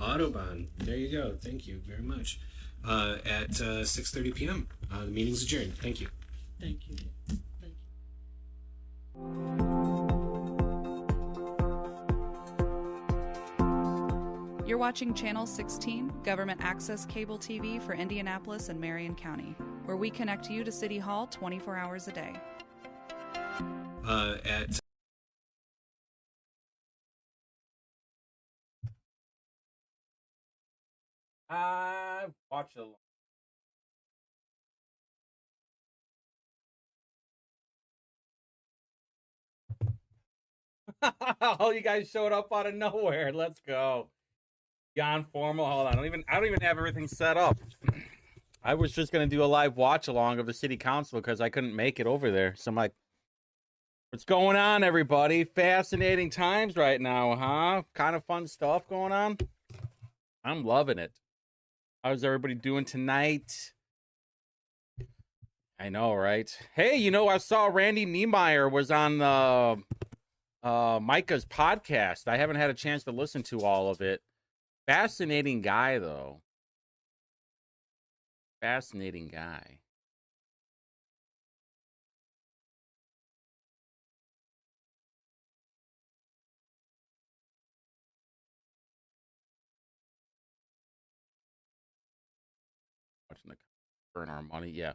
Autobahn. There you go. Thank you very much. At 6:30 p.m. The meeting's adjourned. Thank you. Thank you. Thank You're watching Channel 16, Government Access Cable TV for Indianapolis and Marion County, where we connect you to City Hall 24 hours a day. At I watched a Oh, you guys showed up out of nowhere. Let's go. Beyond formal. Hold on. I don't even have everything set up. I was just gonna do a live watch along of the city council because I couldn't make it over there. So I'm like, what's going on, everybody? Fascinating times right now, huh? Kind of fun stuff going on. I'm loving it. How's everybody doing tonight? I know, right? Hey, I saw Randy Niemeyer was on Micah's podcast. I haven't had a chance to listen to all of it. Fascinating guy, though. Fascinating guy. Watching the burn our money, yeah.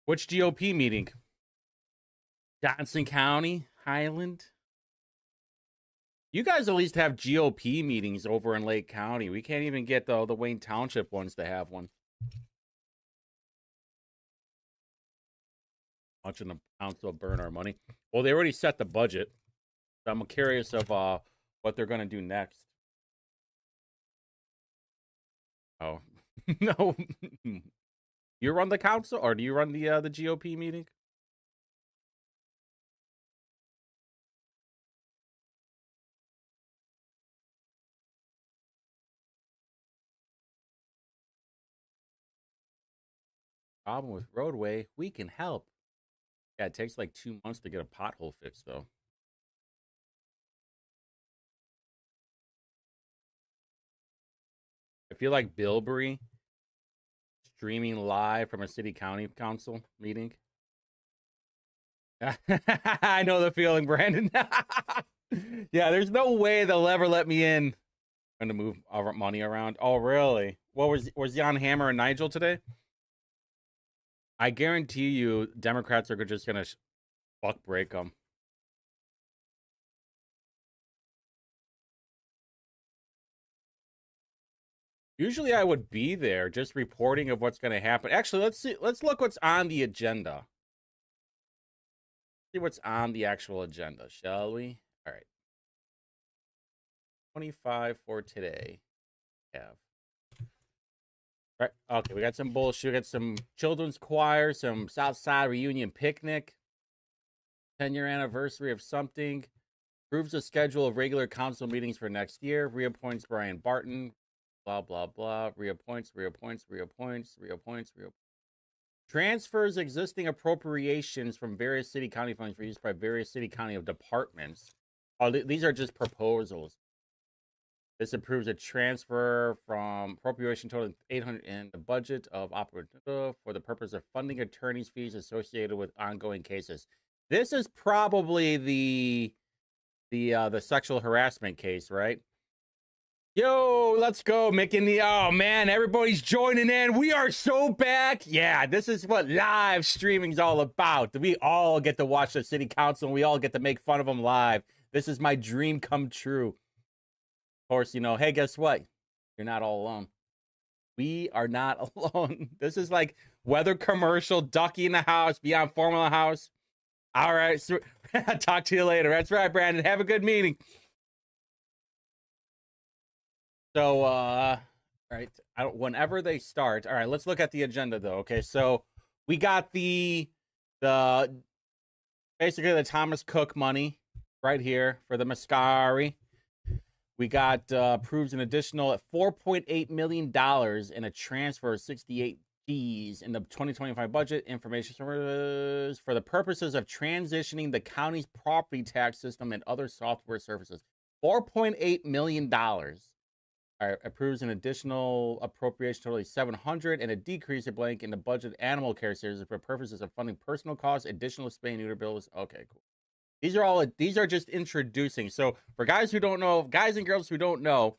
Which GOP meeting? Johnson County, Highland. You guys at least have GOP meetings over in Lake County. We can't even get the Wayne Township ones to have one. Watching the council burn our money. Well, they already set the budget. So I'm curious of what they're going to do next. Oh, no. You run the council, or do you run the GOP meeting? Problem with roadway, we can help. Yeah, it takes like 2 months to get a pothole fixed, though. I feel like Bilberry streaming live from a city county council meeting. I know the feeling, Brandon. Yeah, there's no way they'll ever let me in. I'm gonna move our money around. Oh, really? What was Jan Hammer and Nigel today? I guarantee you, Democrats are just gonna fuck break them. Usually, I would be there, just reporting of what's gonna happen. Actually, let's see. Let's look what's on the agenda. See what's on the actual agenda, shall we? All right. 25 for today. Have. All right. Okay, we got some bullshit. We got some children's choir, some Southside reunion picnic, 10-year anniversary of something. Approves a schedule of regular council meetings for next year. Reappoints Brian Barton. Blah, blah, blah. Reappoints. Transfers existing appropriations from various city county funds for use by various city county departments. Oh, these are just proposals. This approves a transfer from appropriation totaling $800 in the budget of operative for the purpose of funding attorneys' fees associated with ongoing cases. This is probably the sexual harassment case, right? Yo, let's go, Mickey. Oh man, everybody's joining in. We are so back. Yeah, this is what live streaming is all about. We all get to watch the city council and we all get to make fun of them live. This is my dream come true. Of course, hey, guess what? You're not all alone. We are not alone. This is like weather commercial, Ducky in the house, Beyond Formula House. All right, so talk to you later. That's right, Brandon. Have a good meeting. So, all right, whenever they start, all right, let's look at the agenda though. Okay, so we got the basically the Thomas Cook money right here for the Mascari. We got approves an additional $4.8 million in a transfer of 68 Gs in the 2025 budget information service for the purposes of transitioning the county's property tax system and other software services. $4.8 million. All right, approves an additional appropriation totaling 700 and a decrease of blank in the budget animal care services for purposes of funding personal costs, additional spay and neuter bills. Okay, cool. These are just introducing. So for guys who don't know, guys and girls who don't know,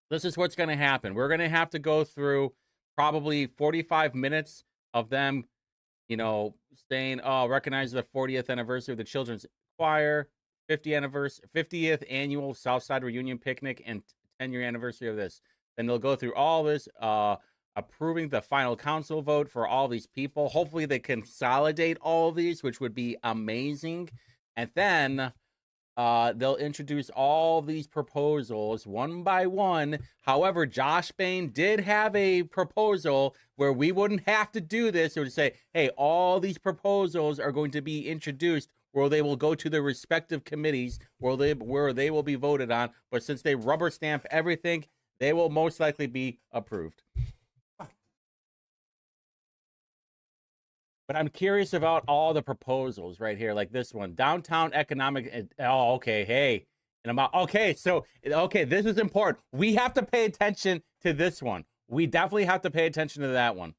this is what's going to happen. We're going to have to go through probably 45 minutes of them, you know, saying, oh, recognize the 40th anniversary of the Children's Choir, 50th annual Southside Reunion Picnic, and 10-year anniversary of this. Then they'll go through all this, approving the final council vote for all these people. Hopefully they consolidate all of these, which would be amazing. And then they'll introduce all these proposals one by one. However, Josh Bain did have a proposal where we wouldn't have to do this. It would say, hey, all these proposals are going to be introduced where they will go to their respective committees where they will be voted on. But since they rubber stamp everything, they will most likely be approved. But I'm curious about all the proposals right here, like this one, downtown economic. Oh, okay, hey, and I'm okay. So, okay, this is important. We have to pay attention to this one. We definitely have to pay attention to that one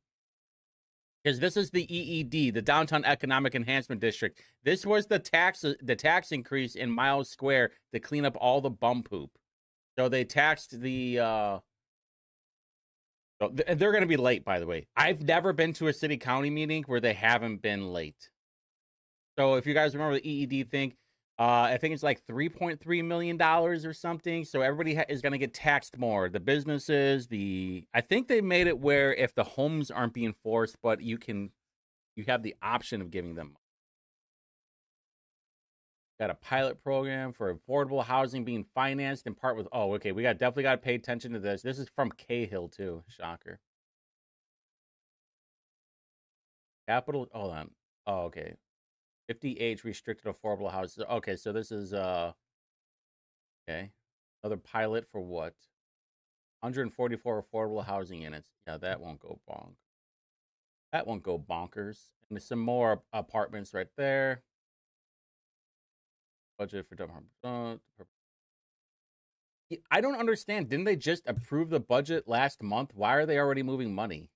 because this is the EED, the Downtown Economic Enhancement District. This was the tax increase in Miles Square to clean up all the bum poop. So they taxed the. They're going to be late, by the way. I've never been to a city county meeting where they haven't been late. So if you guys remember the EED thing, I think it's like $3.3 million or something. So everybody is going to get taxed more. The businesses, I think they made it where if the homes aren't being forced, but you have the option of giving them. Got a pilot program for affordable housing being financed in part with, oh, okay, we definitely got to pay attention to this. This is from Cahill too, shocker. Capital, hold on. Oh, okay. 50H restricted affordable houses. Okay, so this is, okay. Another pilot for what? 144 affordable housing units. Yeah, that won't go bonk. That won't go bonkers. And there's some more apartments right there. Budget for I don't understand. Didn't they just approve the budget last month? Why are they already moving money?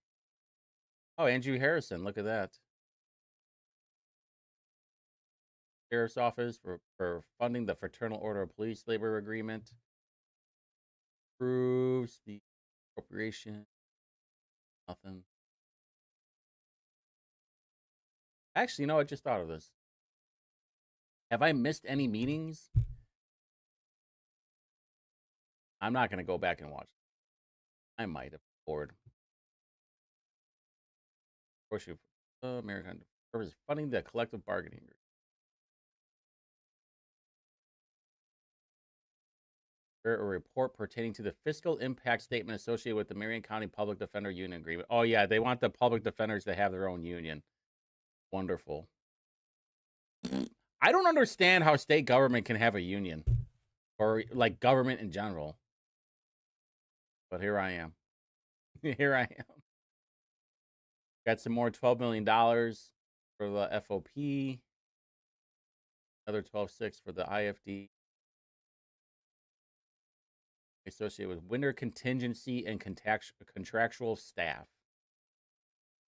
Oh, Andrew Harrison, look at that. Sheriff's Office for funding the Fraternal Order of Police labor agreement. Approves the appropriation. Nothing. Actually, no, I just thought of this. Have I missed any meetings? I'm not going to go back and watch. I might have bored. American purpose funding the collective bargaining group. A report pertaining to the fiscal impact statement associated with the Marion County Public Defender Union Agreement. Oh, yeah, they want the public defenders to have their own union. Wonderful. I don't understand how state government can have a union or like government in general. But here I am. Here I am. Got some more $12 million for the FOP. Another 12.6 for the IFD. Associated with winter contingency and contractual staff.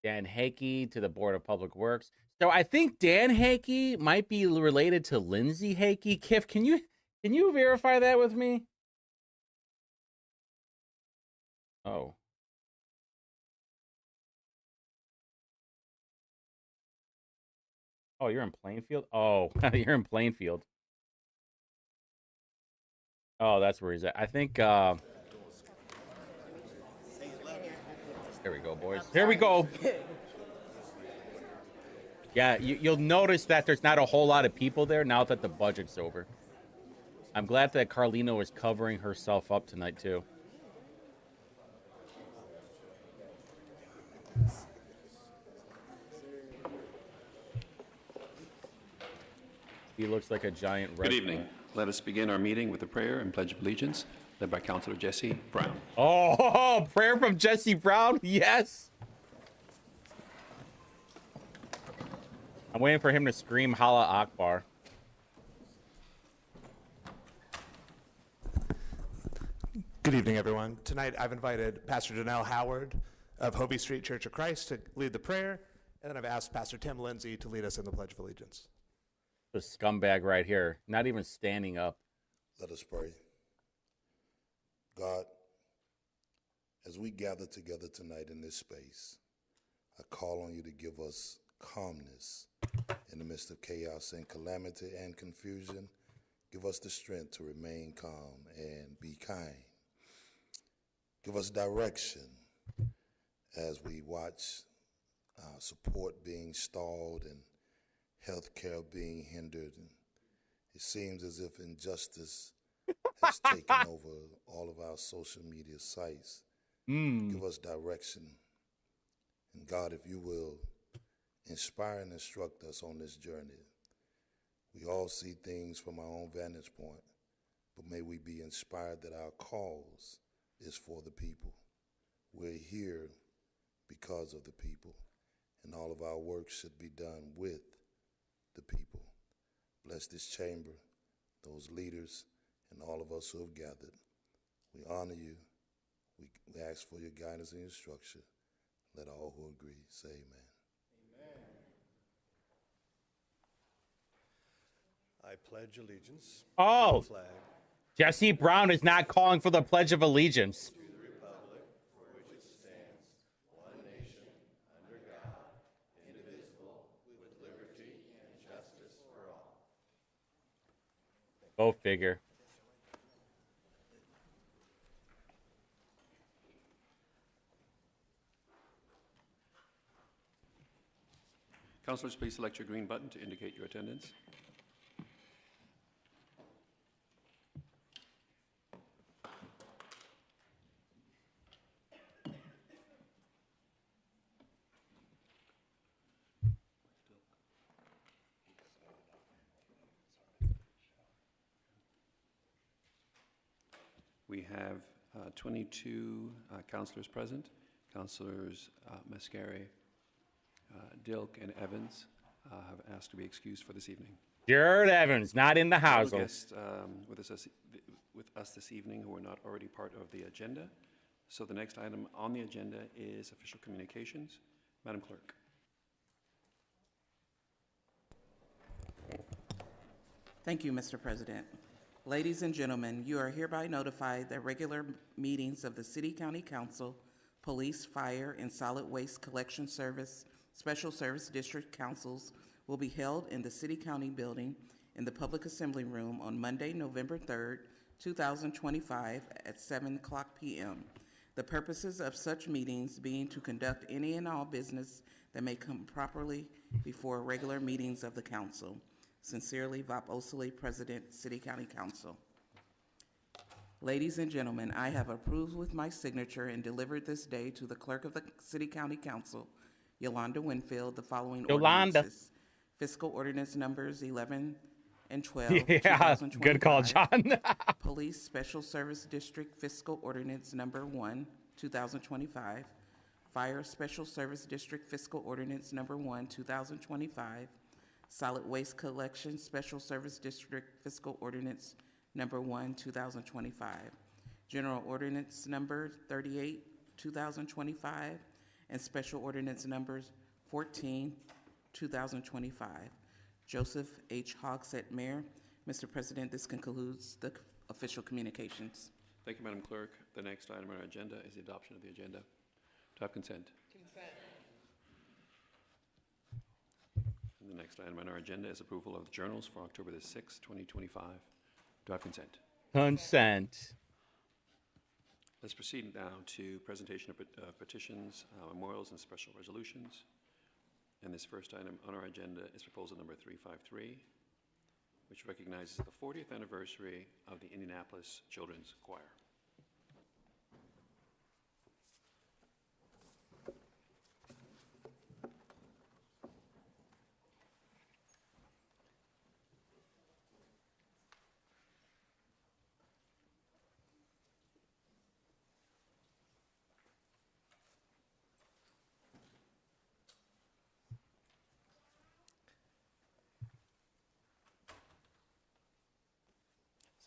Dan Hakey to the Board of Public Works. So I think Dan Hakey might be related to Lindsay Hakey. Kif, can you verify that with me? Oh. Oh, you're in Plainfield? Oh, you're in Plainfield. Oh, that's where he's at. I think there we go, boys. Here we go. Yeah, you'll notice that there's not a whole lot of people there now that the budget's over. I'm glad that Carlino is covering herself up tonight, too. He looks like a giant red. Good evening. Let us begin our meeting with a prayer and pledge of allegiance, led by Councilor Jesse Brown. Oh, prayer from Jesse Brown? Yes. I'm waiting for him to scream Hala Akbar. Good evening, everyone. Tonight I've invited Pastor Janelle Howard of Hovey Street Church of Christ to lead the prayer, and then I've asked Pastor Tim Lindsay to lead us in the Pledge of Allegiance. The scumbag right here, not even standing up. Let us pray. God, as we gather together tonight in this space, I call on you to give us calmness in the midst of chaos and calamity and confusion. Give us the strength to remain calm and be kind. Give us direction as we watch support being stalled and health care being hindered. And it seems as if injustice has taken over all of our social media sites. Give us direction. And God, if you will, inspire and instruct us on this journey. We all see things from our own vantage point, but may we be inspired that our cause is for the people. We're here because of the people, and all of our work should be done with the people. Bless this chamber, those leaders, and all of us who have gathered. We honor you. We ask for your guidance and instruction. Let all who agree say amen. I pledge allegiance Oh, to the flag Jesse Brown is not calling for the Pledge of Allegiance. to the republic for which it stands, one nation, under God, indivisible, with liberty and justice for all. Go figure. Councilors, please select your green button to indicate your attendance. We have 22 councilors present. Councilors Mascari, Dilk, and Evans have asked to be excused for this evening. Jared Evans, not in the house. Guests with us this evening who are not already part of the agenda. So the next item on the agenda is official communications. Madam Clerk. Thank you, Mr. President. Ladies and gentlemen, you are hereby notified that regular meetings of the City County Council, Police, Fire, and Solid Waste Collection Service, Special Service District Councils will be held in the City County Building in the Public Assembly Room on Monday, November 3rd, 2025 at 7:00 p.m. The purposes of such meetings being to conduct any and all business that may come properly before regular meetings of the council. Sincerely, Vop Osili, President, City County Council. Ladies and gentlemen, I have approved with my signature and delivered this day to the Clerk of the City County Council, Yolanda Winfield, the following ordinances. Fiscal Ordinance Numbers 11 and 12, Yeah, 2025. good call, John. Police Special Service District Fiscal Ordinance Number 1, 2025. Fire Special Service District Fiscal Ordinance Number 1, 2025. Solid Waste Collection Special Service District Fiscal Ordinance Number 1, 2025. General Ordinance Number 38, 2025, and Special Ordinance Numbers 14, 2025. Joseph H. Hogsett, Mayor. Mr. President, this concludes the official communications. Thank you, Madam Clerk. The next item on our agenda is the adoption of the agenda. Do I have consent? Consent. And the next item on our agenda is approval of the journals for October the 6th, 2025. Do I have consent? Consent. Let's proceed now to presentation of petitions, memorials, and special resolutions. And this first item on our agenda is proposal number 353, which recognizes the 40th anniversary of the Indianapolis Children's Choir.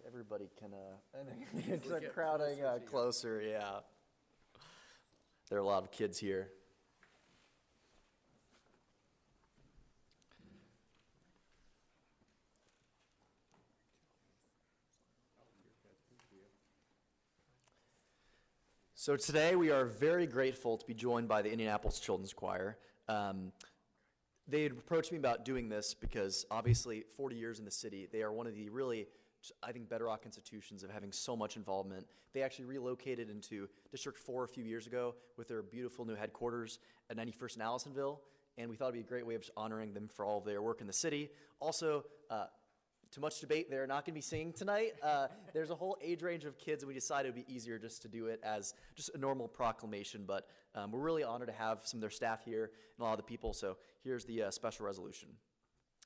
everybody can start crowding closer. Yeah, there are a lot of kids here. So today we are very grateful to be joined by the Indianapolis Children's Choir. They had approached me about doing this because obviously 40 years in the city, they are one of the really, I think, bedrock institutions of having so much involvement. They actually relocated into District 4 a few years ago with their beautiful new headquarters at 91st and Allisonville, and we thought it'd be a great way of just honoring them for all of their work in the city. Also, too much debate, they're not going to be singing tonight. There's a whole age range of kids, and we decided it would be easier just to do it as just a normal proclamation, but we're really honored to have some of their staff here and a lot of the people, so here's the special resolution.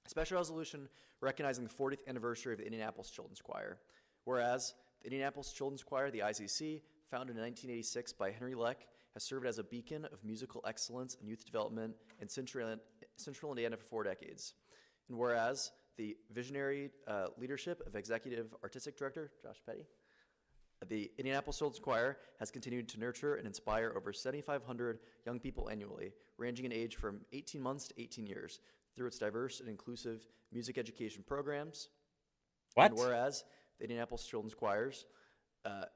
Special resolution recognizing the 40th anniversary of the Indianapolis Children's Choir. Whereas the Indianapolis Children's Choir, the ICC, founded in 1986 by Henry Leck, has served as a beacon of musical excellence and youth development in Central Indiana for 4 decades. And whereas the visionary leadership of Executive Artistic Director Josh Petty, the Indianapolis Children's Choir has continued to nurture and inspire over 7,500 young people annually, ranging in age from 18 months to 18 years, through its diverse and inclusive music education programs. What? And whereas the Indianapolis Children's Choirs,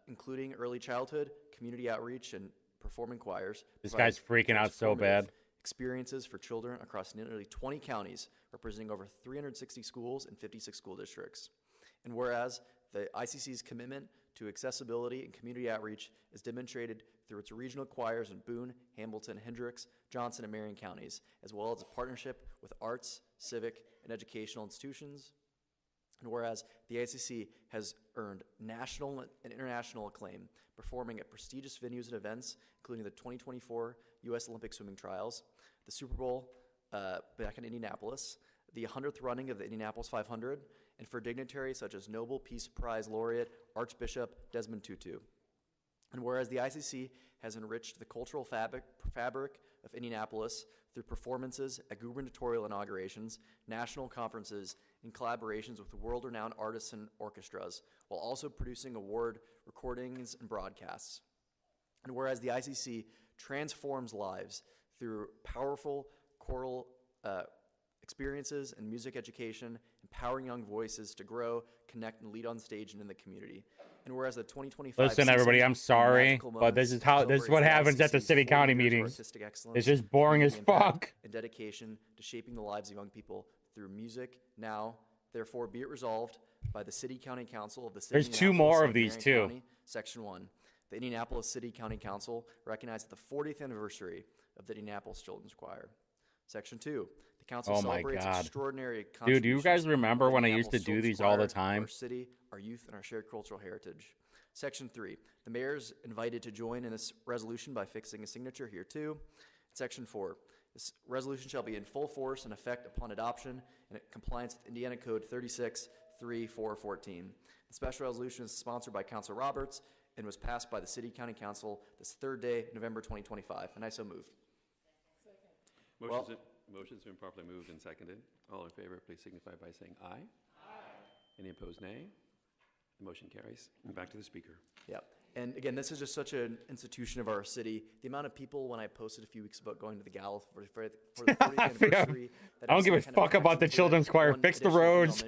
including early childhood, community outreach, and performing choirs, This guy's freaking out so bad. Experiences for children across nearly 20 counties, representing over 360 schools and 56 school districts. And whereas the ICC's commitment to accessibility and community outreach is demonstrated through its regional choirs in Boone, Hamilton, Hendricks, Johnson, and Marion counties, as well as a partnership with arts, civic, and educational institutions. And whereas the ICC has earned national and international acclaim, performing at prestigious venues and events, including the 2024 U.S. Olympic swimming trials, the Super Bowl back in Indianapolis, the 100th running of the Indianapolis 500, and for dignitaries such as Nobel Peace Prize laureate Archbishop Desmond Tutu. And whereas the ICC has enriched the cultural fabric of Indianapolis through performances at gubernatorial inaugurations, national conferences, and collaborations with world-renowned artists and orchestras, while also producing award recordings and broadcasts. And whereas the ICC transforms lives through powerful choral experiences and music education, empowering young voices to grow, connect, and lead on stage and in the community. And whereas the 2025 Listen, everybody, I'm sorry, but this is what happens at the city county meetings. It's just boring as fuck. And dedication to shaping the lives of young people through music. Now, therefore, be it resolved by the City County Council of the City. There's 2 more of these too. County, Section 1. The Indianapolis City County Council recognizes the 40th anniversary of the Indianapolis Children's Choir. Section 2. The council celebrates extraordinary contributions. Dude, do you guys remember when I used to do these all the time? Our city, our youth, and our shared cultural heritage. Section 3. The mayor is invited to join in this resolution by fixing a signature here too. Section 4. This resolution shall be in full force and effect upon adoption and in compliance with Indiana Code 36-3-414. The special resolution is sponsored by Councilor Roberts and was passed by the City County Council this 3rd day, November 2025. And I so move. Motion's been properly moved and seconded. All in favor, please signify by saying aye. Aye. Any opposed, nay? The motion carries. And back to the speaker. Yep. And again, this is just such an institution of our city. The amount of people, when I posted a few weeks about going to the Gala for the 40th anniversary. I don't give a fuck about the children's choir. Fix the roads.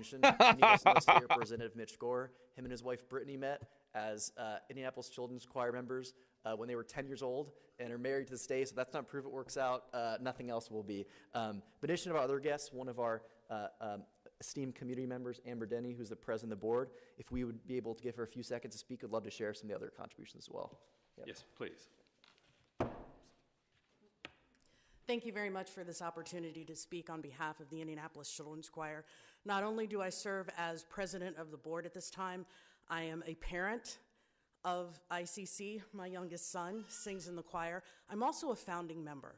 Representative Mitch Gore, him and his wife Brittany met as Indianapolis Children's Choir members when they were 10 years old and are married to this day. So that's not proof it works out. Nothing else will be. In addition to our other guests, one of our esteemed community members, Amber Denny, who's the president of the board, if we would be able to give her a few seconds to speak, I'd love to share some of the other contributions as well. Yep. Yes, please. Thank you very much for this opportunity to speak on behalf of the Indianapolis Children's Choir. Not only do I serve as president of the board at this time, I am a parent of ICC. My youngest son sings in the choir. I'm also a founding member.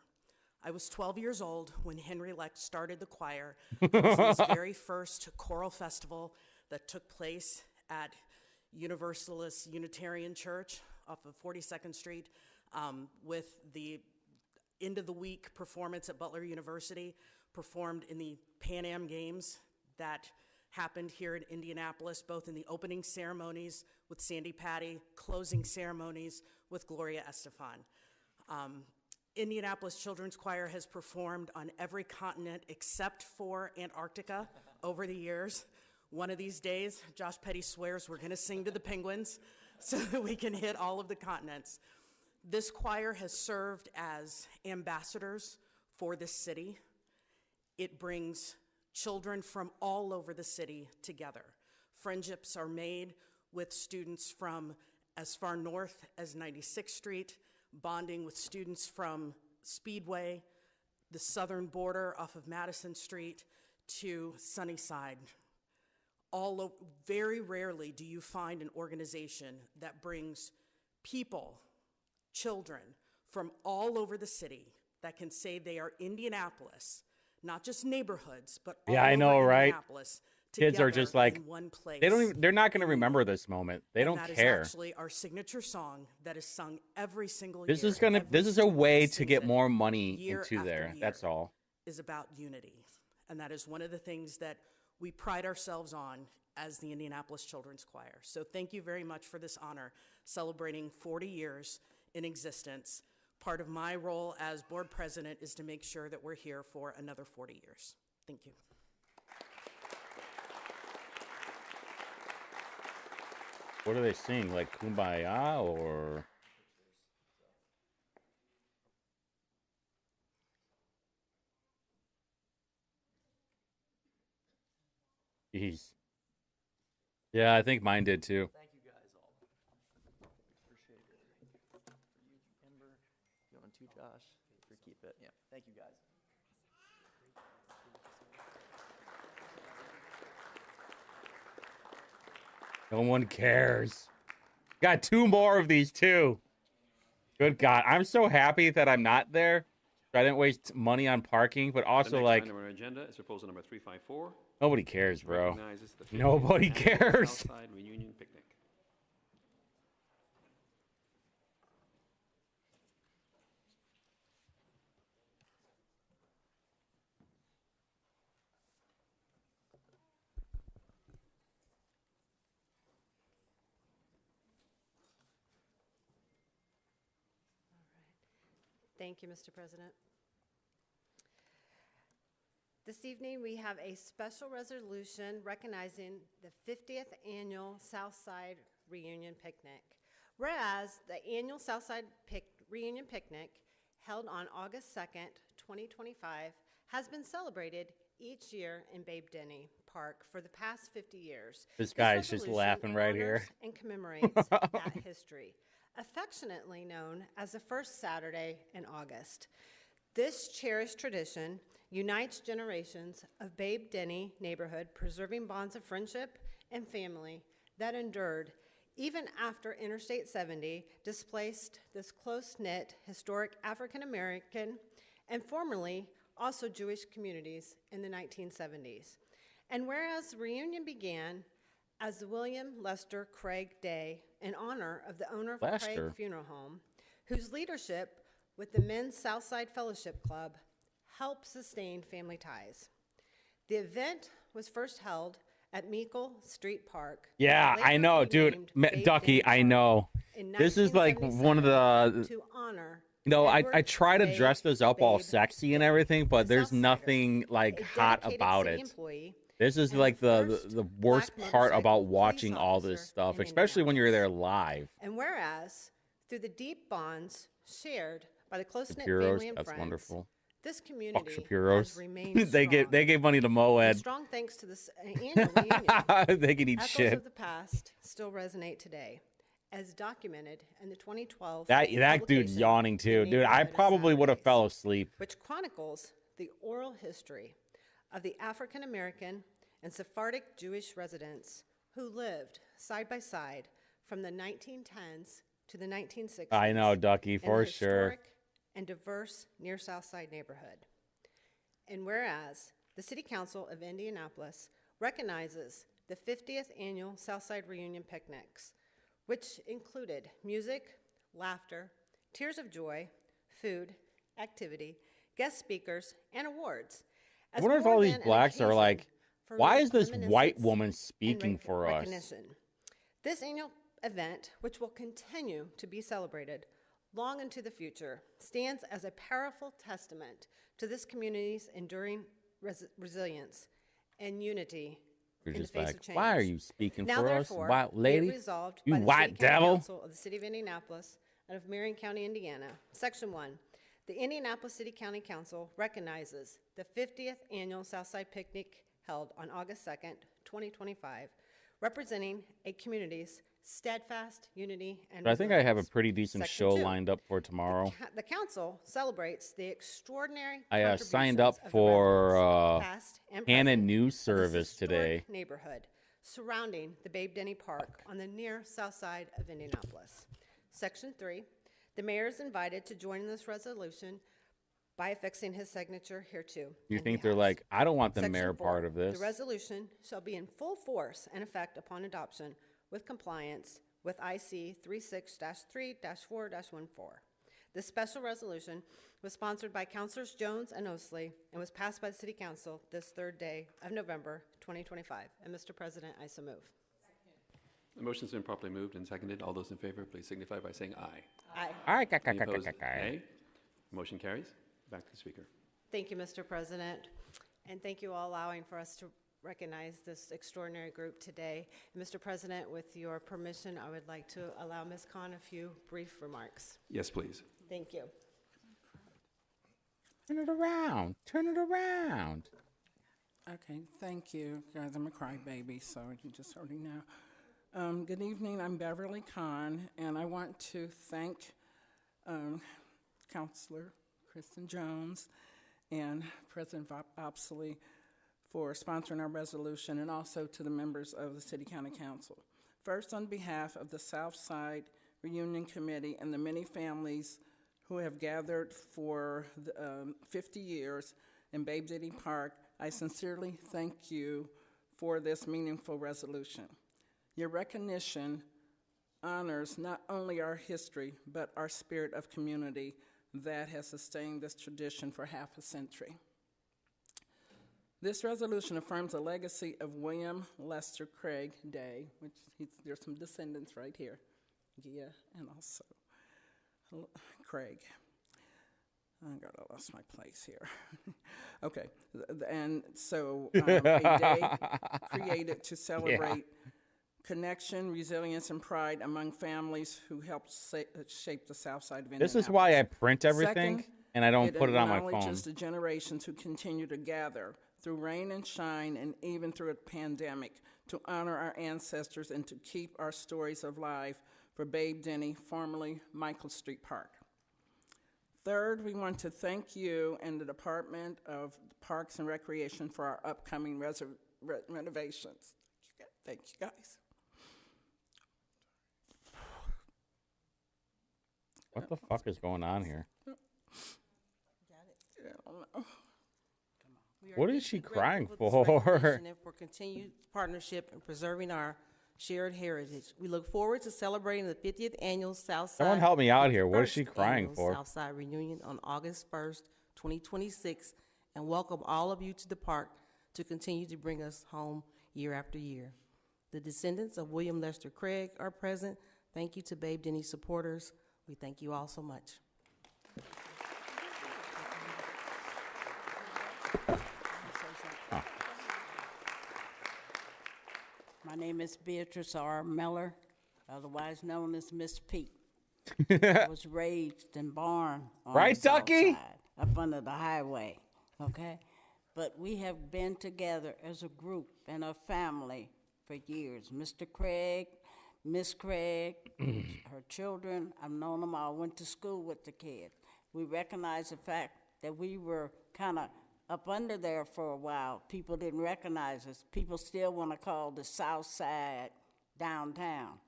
I was 12 years old when Henry Leck started the choir. It was his very first choral festival that took place at Universalist Unitarian Church off of 42nd Street with the end of the week performance at Butler University, performed in the Pan Am Games that happened here in Indianapolis, both in the opening ceremonies with Sandy Patty, closing ceremonies with Gloria Estefan. Indianapolis Children's Choir has performed on every continent except for Antarctica over the years. One of these days, Josh Petty swears we're going to sing to the penguins so that we can hit all of the continents. This choir has served as ambassadors for this city. It brings children from all over the city together. Friendships are made with students from as far north as 96th Street, bonding with students from Speedway, the southern border off of Madison Street, to Sunnyside. Very rarely do you find an organization that brings people, children from all over the city that can say they are Indianapolis, not just neighborhoods, but all Yeah, I know, over right? Indianapolis. Kids are just like, in one place. they're not going to remember this moment. They don't That care. is actually our signature song that is sung every single This year. is gonna. Every This is a student way that to sings get it more money year into after there. year That's all. is about unity. And that is one of the things that we pride ourselves on as the Indianapolis Children's Choir. So thank you very much for this honor, celebrating 40 years in existence. Part of my role as board president is to make sure that we're here for another 40 years. Thank you. What do they sing? Like Kumbaya or? Jeez. Yeah, I think mine did too. Thank you guys all. Appreciate it. For you, Amber. You want to, Josh? For keep it. Yeah. Thank you guys. No one cares. Got 2 more of these too. Good God, I'm so happy that I'm not there. I didn't waste money on parking, but The also next like item on our agenda is proposal number 354. nobody cares, bro. Recognizes the 50th Nobody Annual cares. Southside Reunion Picnic. Thank you, Mr. President. This evening, we have a special resolution recognizing the 50th Annual Southside Reunion Picnic. Whereas the annual Southside Reunion Picnic, held on August 2nd, 2025, has been celebrated each year in Babe Denny Park for the past 50 years. This guy's just laughing right here. And commemorates that history, affectionately known as the first Saturday in August. This cherished tradition unites generations of Babe Denny neighborhood, preserving bonds of friendship and family that endured even after Interstate 70 displaced this close-knit, historic African-American and formerly also Jewish communities in the 1970s. And whereas the reunion began as the William Lester Craig Day in honor of the owner of Craig Funeral Home, whose leadership with the Men's Southside Fellowship Club helped sustain family ties. The event was first held at Meikle Street Park. Yeah, I know, dude. Ducky, I know. This is like one of the. To honor. No, I try to dress this up all sexy and everything, but there's nothing like hot about it. This is like the worst part about watching all this stuff, especially when you're there live. And whereas through the deep bonds shared by the close-knit family and that's friends, wonderful. this community Shapiro's. has remained they gave money to Moed. Strong thanks to this annual reunion. They can eat Echoes shit. of the past still resonate today, as documented in the 2012 That dude's publication, yawning too, The dude. I Neighborhood of probably would have Saturdays, fell asleep. which chronicles the oral history of the African American and Sephardic Jewish residents who lived side by side from the 1910s to the 1960s. I know, Ducky, in for the sure. historic and diverse near South Side neighborhood. And whereas the City Council of Indianapolis recognizes the 50th Annual Southside Reunion Picnics, which included music, laughter, tears of joy, food, activity, guest speakers, and awards. I wonder if all these blacks are like for Why is this reminiscence white woman and speaking for us? recognition. This annual event, which will continue to be celebrated long into the future, stands as a powerful testament to this community's enduring resilience and unity You're in the just face like, of change. why are you speaking Now, for us, therefore, white be it lady? resolved You by the white City County devil. Council of the City of Indianapolis and of Marion County, Indiana. Section 1. The Indianapolis City County Council recognizes the 50th Annual Southside Picnic held on August 2nd, 2025, representing a community's steadfast unity and But I think I have a resilience. pretty decent Section show 2. lined up for tomorrow. The council celebrates the extraordinary I signed contributions up of the for residents, past and Hannah present, News of this Service historic today. neighborhood surrounding the Babe Denny Park on the near south side of Indianapolis. Section 3, the mayor is invited to join in this resolution by affixing his signature hereto. You and think he they're has. like, I don't want the Section mayor 4, part of this. The resolution shall be in full force and effect upon adoption with compliance with IC 36-3-4-14. This special resolution was sponsored by Councilors Jones and Osley and was passed by the City Council this third day of November 2025. And Mr. President, I so move. The motion's been properly moved and seconded. All those in favor, please signify by saying aye. Aye. All right, Any opposed, nay. Motion carries. Back to the speaker. Thank you, Mr. President, and thank you all allowing for us to recognize this extraordinary group today. And Mr. President, with your permission, I would like to allow Ms. Khan a few brief remarks. Yes, please. Thank you. Turn it around. Turn it around. Okay, thank you, guys. I'm a crybaby, so you just already know. Good evening. I'm Beverly Kahn, and I want to thank Councilor Kristen Jones and President Opsley for sponsoring our resolution, and also to the members of the City County Council. First, on behalf of the Southside Reunion Committee and the many families who have gathered for 50 years in Babe Denny Park, I sincerely thank you for this meaningful resolution. Your recognition honors not only our history, but our spirit of community that has sustained this tradition for half a century. This resolution affirms the legacy of William Lester Craig Day, which there's some descendants right here, Gia and also Craig. I lost my place here. Okay, and so a day created to celebrate connection, resilience, and pride among families who helped shape the South Side of Indianapolis. This is why I print everything and I don't put it on my phone. It acknowledges the generations who continue to gather through rain and shine and even through a pandemic to honor our ancestors and to keep our stories alive for Babe Denny, formerly Michael Street Park. Third, we want to thank you and the Department of Parks and Recreation for our upcoming renovations. Thank you, guys. What the fuck is going on here? I don't know. What is she crying for? And for continued partnership in preserving our shared heritage. We look forward to celebrating the 50th annual Southside. Someone help me out here. What is she crying for? Southside reunion on August 1st, 2026, and welcome all of you to the park to continue to bring us home year after year. The descendants of William Lester Craig are present. Thank you to Babe Denny supporters. We thank you all so much. My name is Beatrice R. Miller, otherwise known as Miss Pete. Oh. I was raised and born on right, the south Ducky? side, up under the highway, okay? But we have been together as a group and a family for years. Mr. Craig, Miss Craig, her children, I've known them all, went to school with the kids. We recognize the fact that we were kind of up under there for a while. People didn't recognize us. People still want to call the South Side downtown.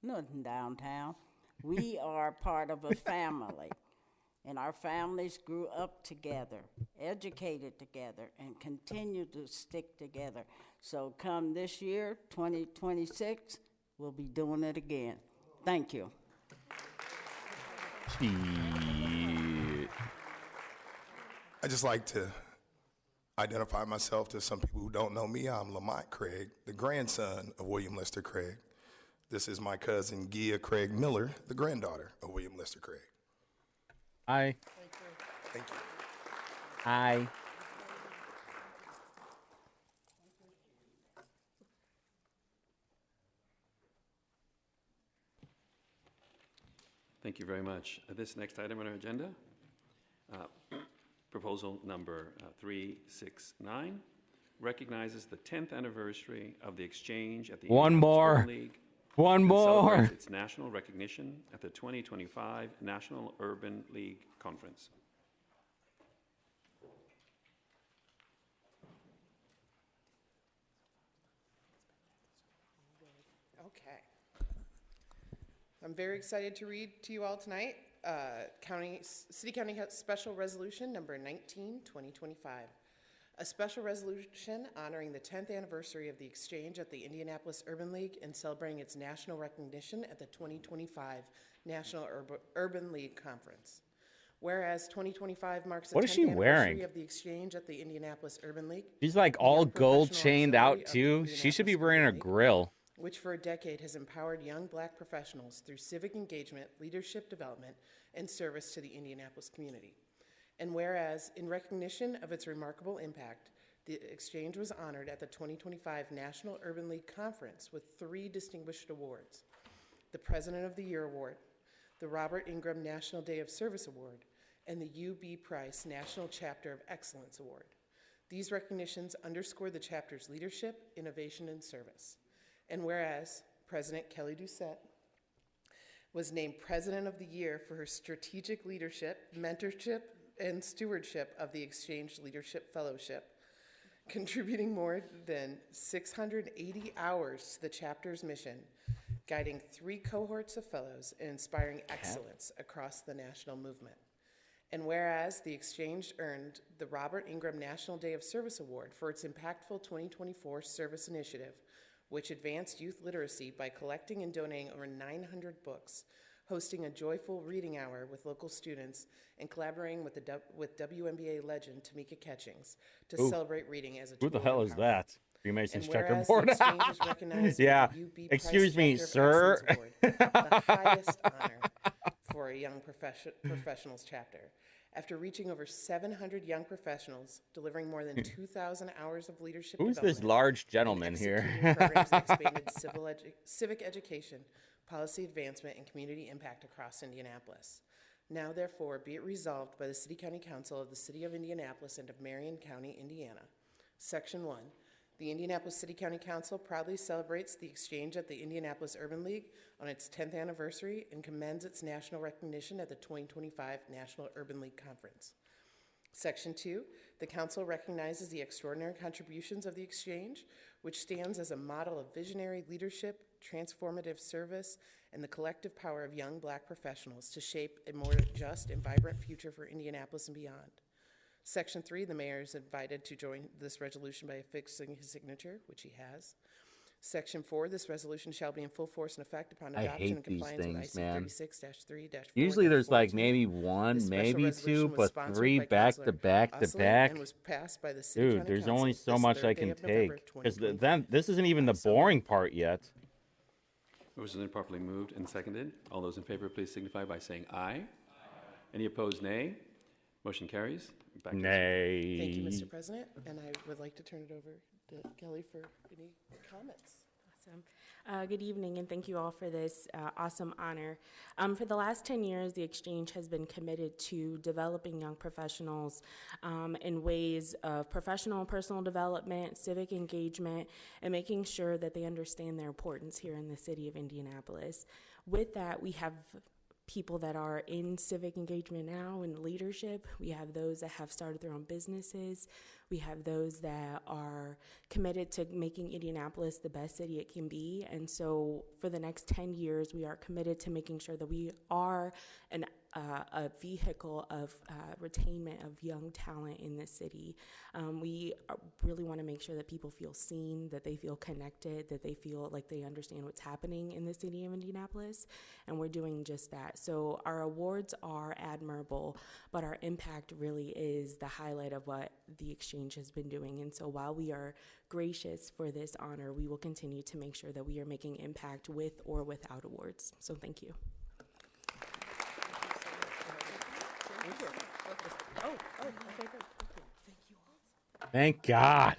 Nothing downtown. We are part of a family, and our families grew up together, educated together, and continue to stick together. So come this year, 2026, we'll be doing it again. Thank you. I'd just like to identify myself to some people who don't know me. I'm Lamont Craig, the grandson of William Lester Craig. This is my cousin, Gia Craig Miller, the granddaughter of William Lester Craig. Aye. Thank you. Aye. Thank you very much. This next item on our agenda, proposal number 369, recognizes the 10th anniversary of the exchange at the One Indianapolis more. Urban League. One and more. celebrates its national recognition at the 2025 National Urban League Conference. Okay. I'm very excited to read to you all tonight City County Special Resolution number 19, 2025. A special resolution honoring the 10th anniversary of the exchange at the Indianapolis Urban League and celebrating its national recognition at the 2025 National Urban League Conference. Whereas 2025 marks the What is 10th she anniversary wearing? of the exchange at the Indianapolis Urban League. She's like the all young gold professional chained auxiliary out of the too. She should be Indianapolis wearing a Urban League, grill. which for a decade has empowered young black professionals through civic engagement, leadership development, and service to the Indianapolis community. And whereas, in recognition of its remarkable impact, the exchange was honored at the 2025 National Urban League Conference with 3 distinguished awards: the President of the Year Award, the Robert Ingram National Day of Service Award, and the U.B. Price National Chapter of Excellence Award. These recognitions underscore the chapter's leadership, innovation, and service. And whereas President Kelly Doucette was named President of the Year for her strategic leadership, mentorship, and stewardship of the Exchange Leadership Fellowship, contributing more than 680 hours to the chapter's mission, guiding 3 cohorts of fellows and inspiring excellence across the national movement. And whereas the Exchange earned the Robert Ingram National Day of Service Award for its impactful 2024 service initiative, which advanced youth literacy by collecting and donating over 900 books, hosting a joyful reading hour with local students, and collaborating with WNBA legend Tamika Catchings to celebrate reading as a tool Who the of hell is empowerment. that? Freemason's And whereas checkerboard. the exchange was recognized Yeah. with the UB Excuse Price me, Chapter of sir. Excellence Award, the highest honor for a young professionals chapter. After reaching over 700 young professionals, delivering more than 2,000 hours of leadership Who's this development, large and gentleman here? executing programs that expanded civic education, policy advancement, and community impact across Indianapolis. Now, therefore, be it resolved by the City County Council of the City of Indianapolis and of Marion County, Indiana. Section 1. The Indianapolis City County Council proudly celebrates the exchange at the Indianapolis Urban League on its 10th anniversary and commends its national recognition at the 2025 National Urban League Conference. Section 2, the Council recognizes the extraordinary contributions of the exchange, which stands as a model of visionary leadership, transformative service, and the collective power of young black professionals to shape a more just and vibrant future for Indianapolis and beyond. Section 3, the mayor is invited to join this resolution by affixing his signature, which he has. Section 4, this resolution shall be in full force and effect upon I adoption hate and these compliance things, with man. IC 36-3-4. Usually there's like maybe one, This special maybe resolution 2, was but sponsored 3 by back Councilor to back to Usley back. and was passed by the City Dude, County there's Council only so this much third I day can of November take. Because 2025. then this isn't even the boring part yet. Motion is properly moved and seconded. All those in favor, please signify by saying aye. Any opposed, nay. Motion carries. Back to the Nay. Thank you, Mr. President, and I would like to turn it over to Kelly for any comments. Awesome. Good evening, and thank you all for this awesome honor. For the last 10 years, the Exchange has been committed to developing young professionals in ways of professional and personal development, civic engagement, and making sure that they understand their importance here in the city of Indianapolis. With that, we have people that are in civic engagement now and leadership. We have those that have started their own businesses. We have those that are committed to making Indianapolis the best city it can be. And so for the next 10 years, we are committed to making sure that we are an a vehicle of retainment of young talent in the city. We really want to make sure that people feel seen, that they feel connected, that they feel like they understand what's happening in the city of Indianapolis, and we're doing just that. So our awards are admirable, but our impact really is the highlight of what the exchange has been doing. And so while we are gracious for this honor, we will continue to make sure that we are making impact with or without awards. So thank you. Thank God.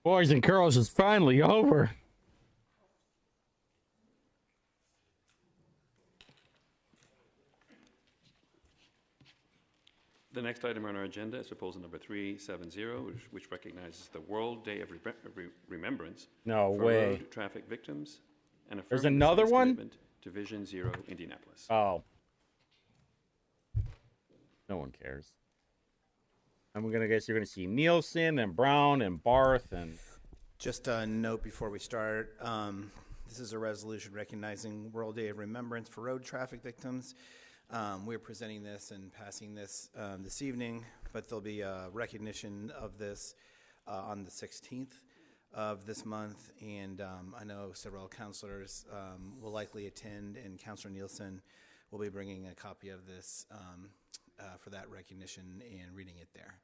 Boys and girls is finally over. The next item on our agenda is proposal number 370, which recognizes the World Day of Remembrance No for way. road traffic victims and There's affirming the another city's one? commitment to Vision Zero Indianapolis. Oh. No one cares. And we're gonna guess you're gonna see Nielsen and Brown and Barth and Just a note before we start. This is a resolution recognizing World Day of Remembrance for road traffic victims. We're presenting this and passing this this evening, but there'll be a recognition of this on the 16th of this month. And I know several counselors will likely attend, and Counselor Nielsen will be bringing a copy of this for that recognition and reading it there.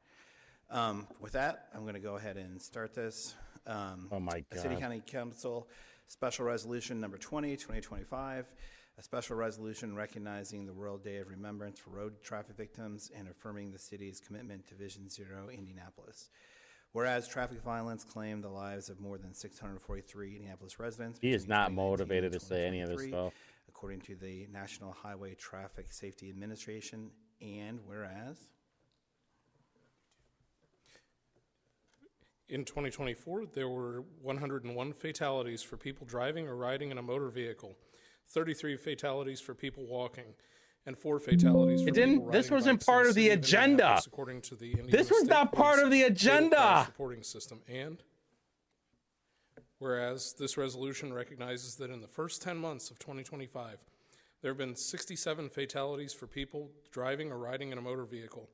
With that, I'm going to go ahead and start this. oh my God. City County Council Special Resolution number 2025, a special resolution recognizing the World Day of Remembrance for road traffic victims and affirming the city's commitment to Vision Zero Indianapolis. Whereas traffic violence claimed the lives of more than 643 Indianapolis residents. He is between not 2019 motivated and to say any of this 2023, stuff. according to the National Highway Traffic Safety Administration. And whereas in 2024, there were 101 fatalities for people driving or riding in a motor vehicle, 33 fatalities for people walking, and 4 fatalities for people riding This wasn't bikes in part of the city agenda. Indianapolis, according to the Indiana This was State not part Police of the Fatal agenda. Crash Reporting System. And whereas this resolution recognizes that in the first 10 months of 2025, there have been 67 fatalities for people driving or riding in a motor vehicle,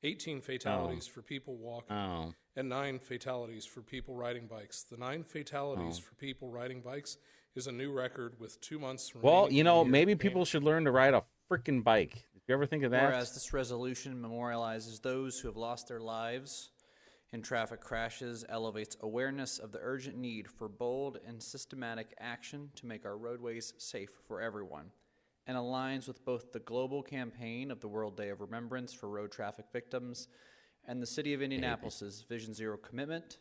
18 fatalities for people walking, and 9 fatalities for people riding bikes. The 9 fatalities for people riding bikes is a new record with 2 months remaining. Well, you in the know, year. maybe people should learn to ride a freaking bike. Did you ever think of that? Whereas this resolution memorializes those who have lost their lives in traffic crashes, elevates awareness of the urgent need for bold and systematic action to make our roadways safe for everyone, and aligns with both the global campaign of the World Day of Remembrance for road traffic victims and the City of Indianapolis's Vision Zero commitment.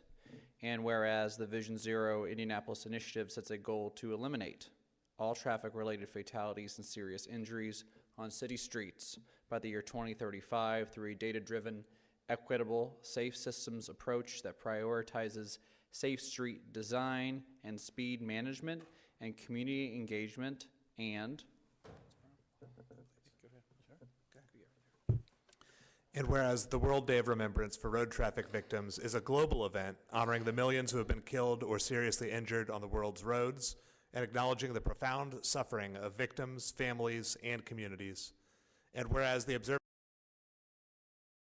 And whereas the Vision Zero Indianapolis initiative sets a goal to eliminate all traffic-related fatalities and serious injuries on city streets by the year 2035 through a data-driven, equitable, safe systems approach that prioritizes safe street design and speed management and community engagement. And whereas the World Day of Remembrance for road traffic victims is a global event honoring the millions who have been killed or seriously injured on the world's roads and acknowledging the profound suffering of victims, families, and communities. And whereas the observance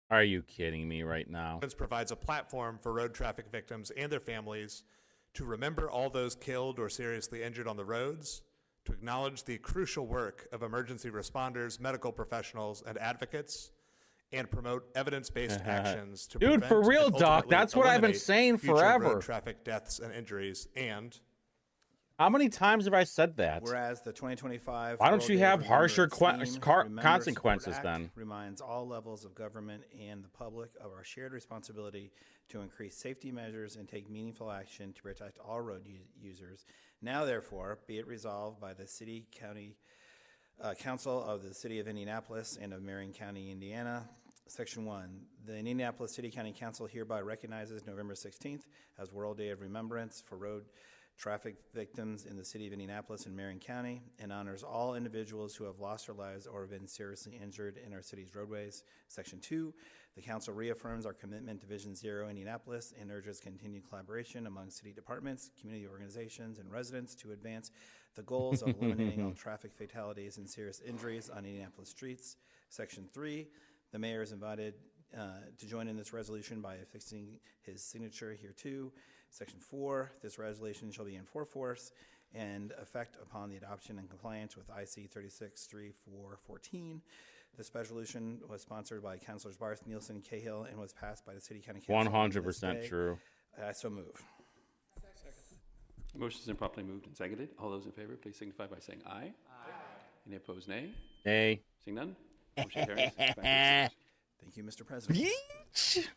Are you kidding me right now? provides a platform for road traffic victims and their families to remember all those killed or seriously injured on the roads, to acknowledge the crucial work of emergency responders, medical professionals, and advocates, and promote evidence-based actions to Dude, prevent for real, and Doc, ultimately that's what I've been eliminate saying future forever. road traffic deaths and injuries. And How many times have I said that? Whereas the 2025 Why don't World you Day of have harsher Remembrance theme, Remember, consequences Support Act, then? reminds all levels of government and the public of our shared responsibility to increase safety measures and take meaningful action to protect all road users. Now, therefore, be it resolved by the City County Council of the City of Indianapolis and of Marion County, Indiana. Section 1, the Indianapolis City County Council hereby recognizes November 16th as World Day of Remembrance for road traffic victims in the city of Indianapolis and Marion County, and honors all individuals who have lost their lives or been seriously injured in our city's roadways. Section 2, the council reaffirms our commitment to Vision Zero Indianapolis and urges continued collaboration among city departments, community organizations, and residents to advance the goals of eliminating all traffic fatalities and serious injuries on Indianapolis streets. Section 3, the mayor is invited to join in this resolution by affixing his signature here too. Section 4, this resolution shall be in full force and effect upon the adoption and compliance with IC 363414. This resolution was sponsored by Councilors Barth, Nielsen, Cahill, and was passed by the City County Council. 100% true. I so move. Motion's been properly moved and seconded. All those in favor, please signify by saying aye. Aye. Any opposed, nay? Nay. Seeing none, motion carries. Back to the Thank you, Mr. President. Yeesh.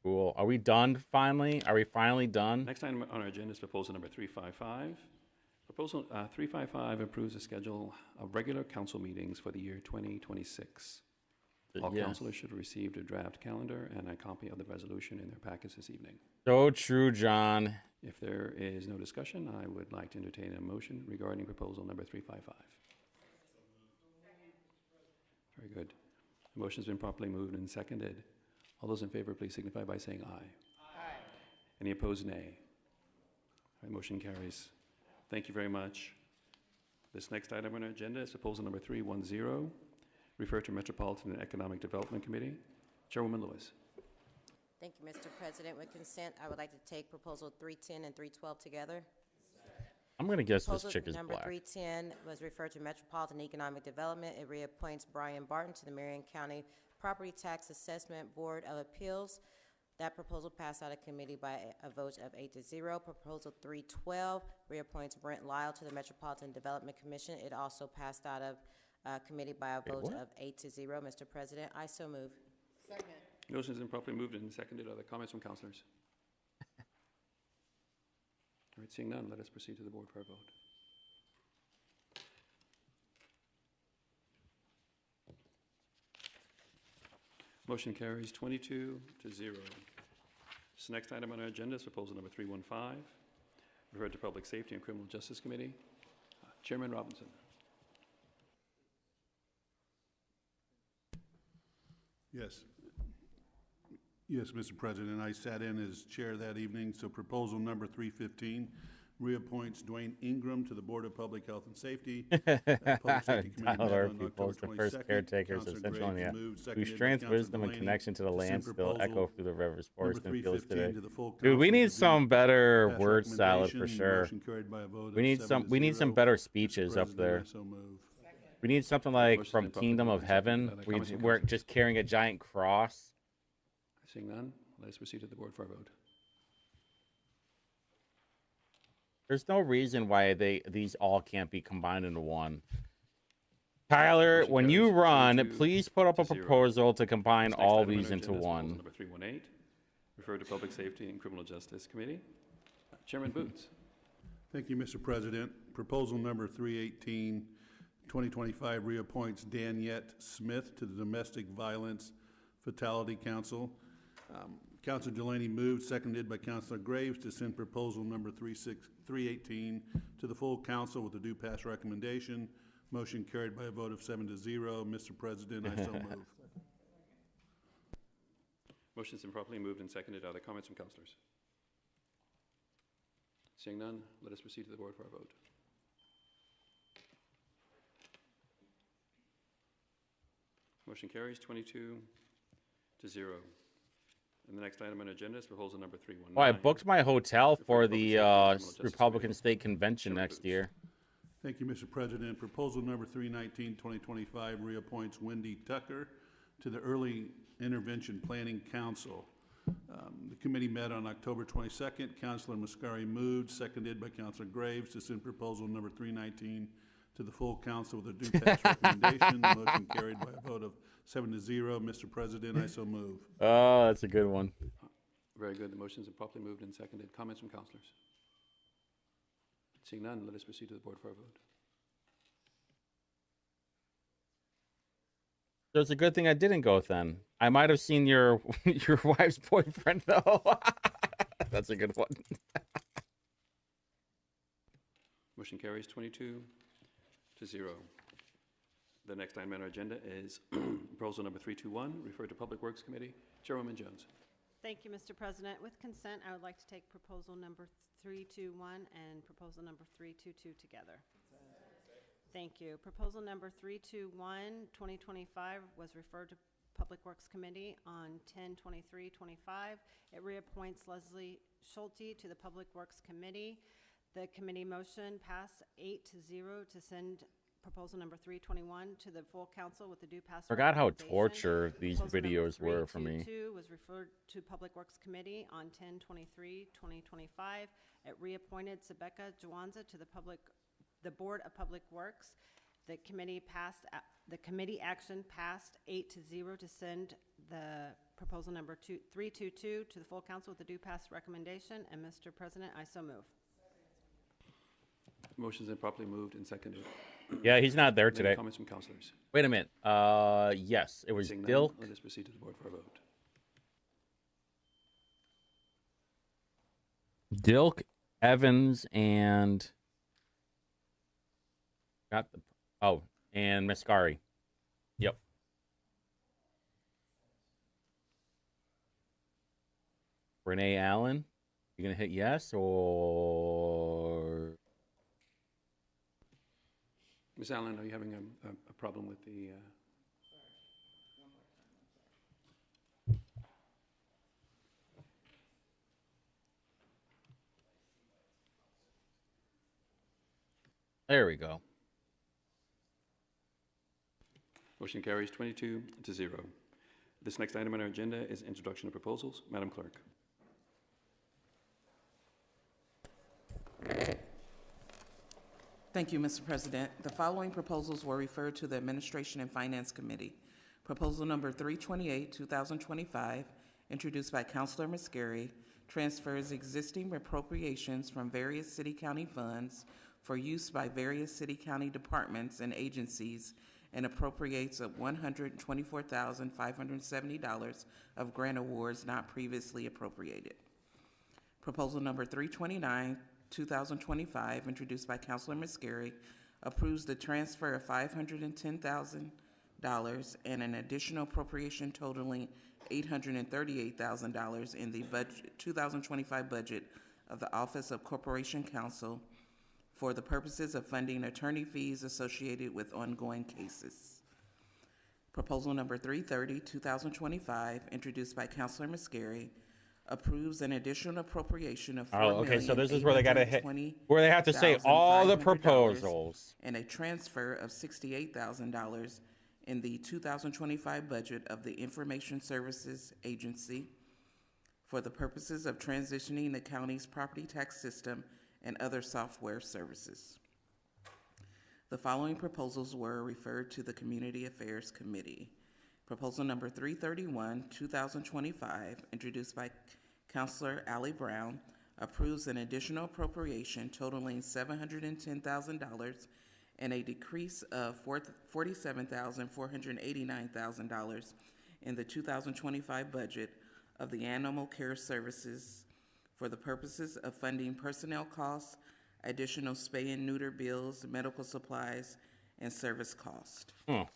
Cool. Are we done finally? Are we finally done? Next item on our agenda is proposal number 355. Proposal 355 approves a schedule of regular council meetings for the year 2026. All Yes. councilors should have received a draft calendar and a copy of the resolution in their packets this evening. So true, John. If there is no discussion, I would like to entertain a motion regarding proposal number 355. Very good. The motion's been properly moved and seconded. All those in favor, please signify by saying aye. Aye. Any opposed, nay? All right, motion carries. Thank you very much. This next item on our agenda is proposal number 310, refer to Metropolitan and Economic Development Committee. Chairwoman Lewis. Thank you, Mr. President. With consent, I would like to take proposal 310 and 312 together. I'm going to guess Proposal this chick is number black. 310 was referred to Metropolitan Economic Development. It reappoints Brian Barton to the Marion County Property Tax Assessment Board of Appeals. That proposal passed out of committee by a vote of 8-0. Proposal 312 reappoints Brent Lyle to the Metropolitan Development Commission. It also passed out of committee by a vote of 8-0. Mr. President, I so move. Second. Motion has been properly moved and seconded. Are there comments from councilors? All right, seeing none, let us proceed to the board for a vote. Motion carries 22-0. This next item on our agenda is proposal number 315, referred to Public Safety and Criminal Justice Committee. Chairman Robinson. Yes. Yes, Mr. President. I sat in as chair that evening, so proposal number 315 reappoints Dwayne Ingram to the Board of Public Health and Safety. Tyler Peoples, the first caretakers of Central India, whose strength, wisdom, and connection to the land still echo through the rivers, forests, and fields today. Dude, we need some better word salad for sure. We need some better speeches up there. We need something like from Kingdom of Heaven. We're just carrying a giant cross. Seeing none, let us proceed to the board for a vote. There's no reason why these all can't be combined into one. Tyler, when you run, please put up a proposal to combine all these into one. Number 318, referred to Public Safety and Criminal Justice Committee. Chairman Boots. Thank you, Mr. President. Proposal number 318, 2025 reappoints Daniette Smith to the Domestic Violence Fatality Council. Councilor Delaney moved, seconded by Councilor Graves, to send proposal number 318 to the full council with a due pass recommendation. Motion carried by a vote of 7-0. Mr. President, I so move. Motion's been properly moved and seconded. Are there comments from councilors? Seeing none, let us proceed to the board for a vote. Motion carries 22-0. And the next item on the agenda is proposal number 319. Well, I booked my hotel for the Republican State Convention next year. Thank you, Mr. President. Proposal number 319, 2025 reappoints Wendy Tucker to the Early Intervention Planning Council. The committee met on October 22nd. Councilor Muscari moved, seconded by Councilor Graves, to send proposal number 319 to the full council with a due pass recommendation. The motion carried by a vote of 7-0. Mr. President, I so move. Oh, that's a good one. Very good. The motions are properly moved and seconded. Comments from councilors? Seeing none, let us proceed to the board for a vote. So it's a good thing I didn't go then. I might have seen your your wife's boyfriend though. That's a good one. Motion carries 22-0. The next item on our agenda is proposal number 321, referred to Public Works Committee. Chairwoman Jones. Thank you, Mr. President. With consent, I would like to take proposal number 321 and proposal number 322 together. Thank you. Proposal number 321, 2025, was referred to Public Works Committee on 10/23/25. It reappoints Leslie Schulte to the Public Works Committee. The committee motion passed 8-0 to send proposal number 321 to the full council with the due pass. Forgot how recommendation. torture these Proposal number videos were for me. 322 was referred to Public Works Committee on 10/23/2025. It reappointed Sebeka Jawanza to the Board of Public Works. The committee action passed 8-0 to send the proposal number 322 to the full council with the due pass recommendation. And Mr. President, I so move. Motion's been properly moved and seconded. Yeah, he's not there Any today. comments from councilors? Wait a minute. Yes, it was Seeing none, Dilk. let us proceed to the board for a vote. Dilk, Evans, and and Mascari. Yep. Renee Allen, you gonna hit yes or? Ms. Allen, are you having a problem with the? There we go. Motion carries 22-0. This next item on our agenda is introduction of proposals. Madam Clerk. Thank you, Mr. President. The following proposals were referred to the Administration and Finance Committee. Proposal number 328, 2025, introduced by Councilor Mascari, transfers existing appropriations from various city-county funds for use by various city-county departments and agencies and appropriates of $124,570 of grant awards not previously appropriated. Proposal number 329, 2025, introduced by Councilor Mascari, approves the transfer of $510,000 and an additional appropriation totaling $838,000 in the 2025 budget of the Office of Corporation Counsel for the purposes of funding attorney fees associated with ongoing cases. Proposal number 330, 2025, introduced by Councilor Mascari, approves an additional appropriation of Okay, so this is where they got to hit, where they have to say all the proposals and a transfer of $68,000 in the 2025 budget of the Information Services Agency for the purposes of transitioning the county's property tax system and other software services. The following proposals were referred to the Community Affairs Committee. Proposal number 331, 2025, introduced by Councilor Allie Brown, approves an additional appropriation totaling $710,000 and a decrease of $47,489,000 in the 2025 budget of the Animal Care Services for the purposes of funding personnel costs, additional spay and neuter bills, medical supplies, and service cost. I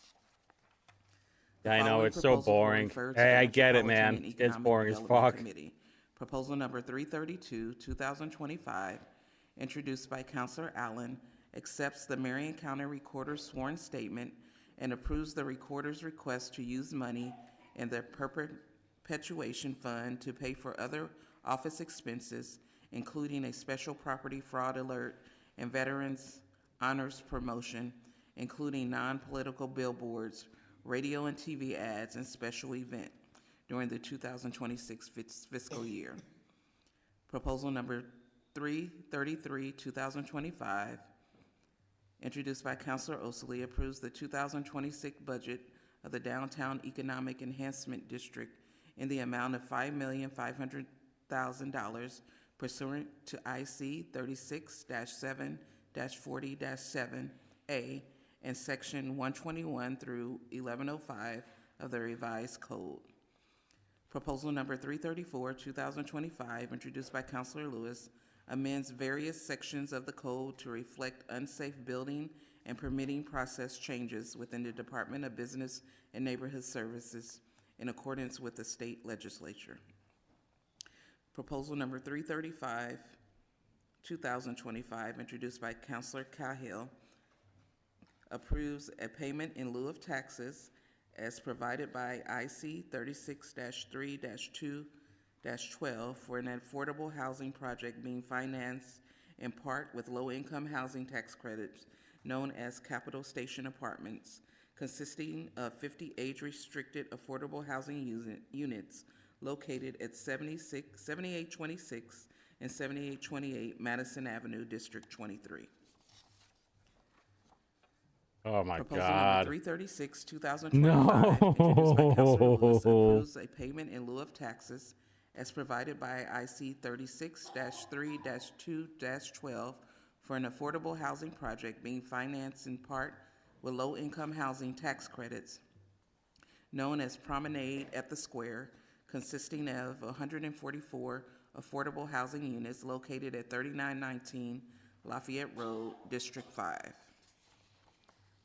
know, it's so boring. Hey, I get it, man. It's boring as fuck. Committee. Proposal number 332, 2025, introduced by Councilor Allen, accepts the Marion County Recorder's sworn statement and approves the Recorder's request to use money in the perpetuation fund to pay for other office expenses, including a special property fraud alert and veterans honors promotion, including non-political billboards, radio and TV ads, and special event during the 2026 fiscal year. Proposal number 333, 2025, introduced by Councilor Osley, approves the 2026 budget of the Downtown Economic Enhancement District in the amount of $5,500,000 pursuant to IC 36-7-40-7A and Section 121 through 1105 of the revised code. Proposal number 334, 2025, introduced by Councilor Lewis, amends various sections of the code to reflect unsafe building and permitting process changes within the Department of Business and Neighborhood Services in accordance with the state legislature. Proposal number 335, 2025, introduced by Councilor Cahill, approves a payment in lieu of taxes as provided by IC 36-3-2-12 for an affordable housing project being financed in part with low-income housing tax credits known as Capital Station Apartments, consisting of 50 age-restricted affordable housing units located at 7826 and 7828 Madison Avenue, District 23. Oh my Proposal God. number 336, 2025, introduced by Councilor Lewis, No. approves a payment in lieu of taxes as provided by IC 36-3-2-12 for an affordable housing project being financed in part with low-income housing tax credits known as Promenade at the Square, consisting of 144 affordable housing units located at 3919 Lafayette Road, District 5.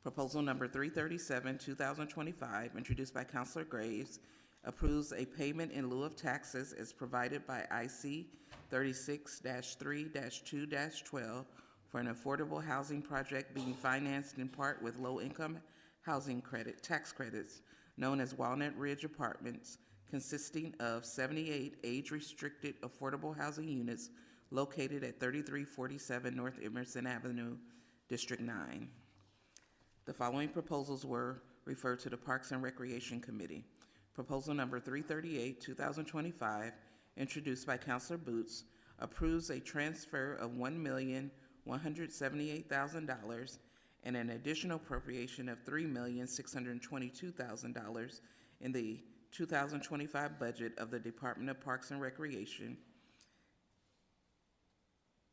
Proposal number 337, 2025, introduced by Councilor Graves, approves a payment in lieu of taxes as provided by IC 36-3-2-12 for an affordable housing project being financed in part with low-income housing tax credits known as Walnut Ridge Apartments, consisting of 78 age-restricted affordable housing units located at 3347 North Emerson Avenue, District 9. The following proposals were referred to the Parks and Recreation Committee. Proposal number 338, 2025, introduced by Councilor Boots, approves a transfer of $1,178,000 and an additional appropriation of $3,622,000 in the 2025 budget of the Department of Parks and Recreation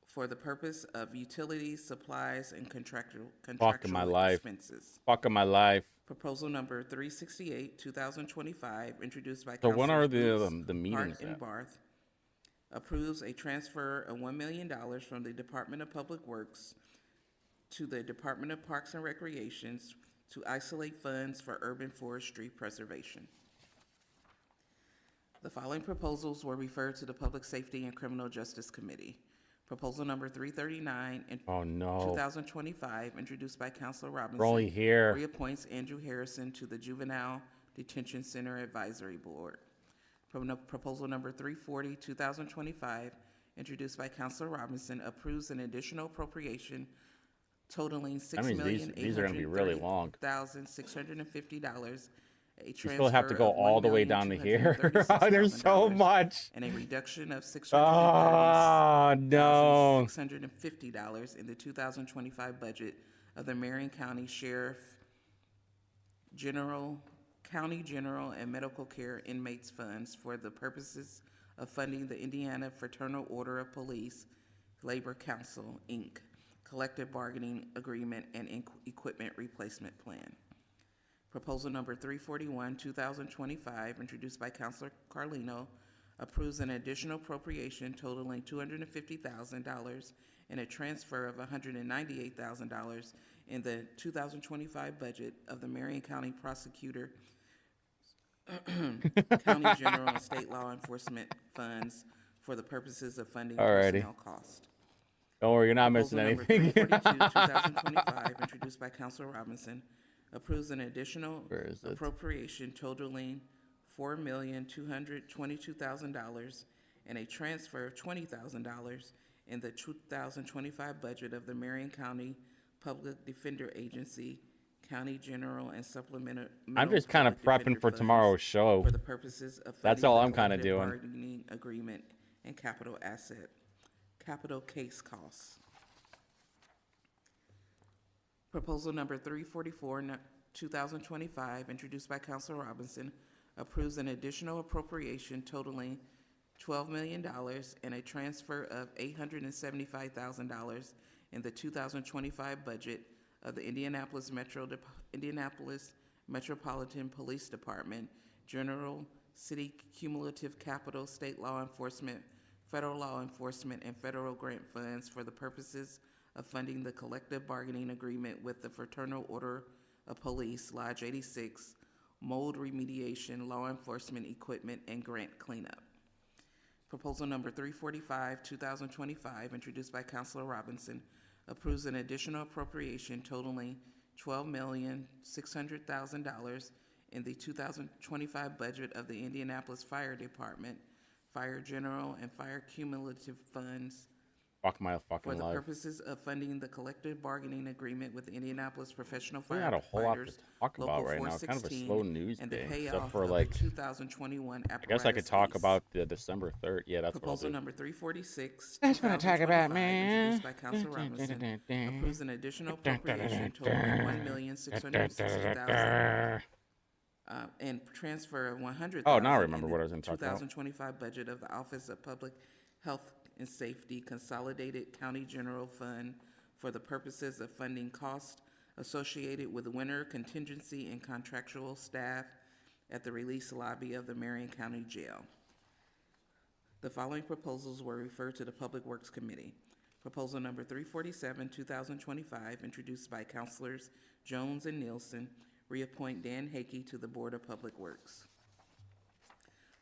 for the purpose of utilities, supplies, and contractual expenses. Fuck my life. Proposal number 368, 2025, introduced by So when are Councilors the meetings Hart and at? Barth, approves a transfer of $1 million from the Department of Public Works to the Department of Parks and Recreations to isolate funds for urban forestry preservation. The following proposals were referred to the Public Safety and Criminal Justice Committee. Proposal number 339 in 2025, introduced by Councilor Robinson, Rolly here. reappoints Andrew Harrison to the Juvenile Detention Center Advisory Board. Proposal number 340, 2025, introduced by Councilor Robinson, approves an additional appropriation totaling That means these are going to be really long. $630,650. You still have to go all the way down to here. There's so much. And a reduction of no. $650 in the 2025 budget of the Marion County Sheriff County General and Medical Care Inmates Funds for the purposes of funding the Indiana Fraternal Order of Police Labor Council, Inc. Collective Bargaining Agreement and Equipment Replacement Plan. Proposal number 341, 2025, introduced by Councilor Carlino, approves an additional appropriation totaling $250,000 and a transfer of $198,000 in the 2025 budget of the Marion County Prosecutor, County General, and State Law Enforcement Funds for the purposes of funding personnel costs. Don't worry, you're not missing anything. 342, 2025, introduced by Councilor Robinson, approves an additional appropriation totaling $4,222,000 and a transfer of $20,000 in the 2025 budget of the Marion County Public Defender Agency, County General, and Supplemental. I'm just kind of prepping for tomorrow's show. For the purposes of That's all I'm kind of doing. bargaining agreement and capital case costs. Proposal number 344, 2025, introduced by Councilor Robinson, approves an additional appropriation totaling $12 million and a transfer of $875,000 in the 2025 budget of the Indianapolis Metropolitan Police Department, General City Cumulative Capital, State Law Enforcement, Federal Law Enforcement, and federal grant funds for the purposes of funding the collective bargaining agreement with the Fraternal Order of Police, Lodge 86, mold remediation, law enforcement equipment, and grant cleanup. Proposal number 345, 2025, introduced by Councilor Robinson, approves an additional appropriation totaling $12,600,000 in the 2025 budget of the Indianapolis Fire Department, Fire General, and Fire Cumulative Funds Fuck my for fucking the life. purposes of funding the collective bargaining agreement with the Indianapolis Professional We got a whole lot to Firefighters, talk Local about right now. It's kind of a 416, slow news and day, the except payoff for of like the 2021 I guess I could apparatus talk lease. about the December 3rd. Yeah, that's Proposal what number 346, That's what I talk about, 2025, man. introduced by Councilor Robinson, approves an additional appropriation totaling $1,660,000 and transfer of $100,000 Oh, now I remember in what I was the going to talk about. 2025 budget of the Office of Public Health and Safety Consolidated County General Fund for the purposes of funding costs associated with winter contingency and contractual staff at the release lobby of the Marion County Jail. The following proposals were referred to the Public Works Committee. Proposal number 347, 2025, introduced by Councilors Jones and Nielsen, reappoint Dan Hakey to the Board of Public Works.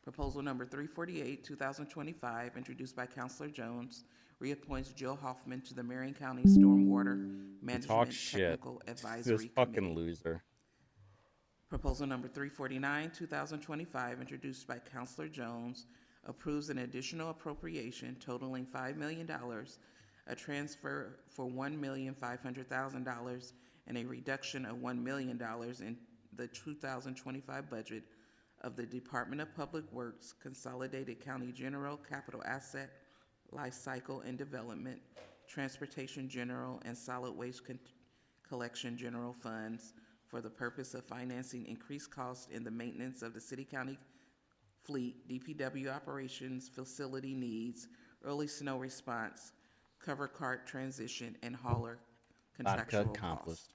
Proposal number 348, 2025, introduced by Councilor Jones, reappoints Jill Hoffman to the Marion County Stormwater Talk Management shit. Technical Advisory This fucking Committee. loser. Proposal number 349, 2025, introduced by Councilor Jones, approves an additional appropriation totaling $5 million, a transfer for $1,500,000, and a reduction of $1 million in the 2025 budget of the Department of Public Works, Consolidated County General, Capital Asset, Life Cycle and Development, Transportation General, and Solid Waste Collection General Funds for the purpose of financing increased costs in the maintenance of the city-county fleet, DPW operations, facility needs, early snow response, cover cart transition, and hauler contractual costs.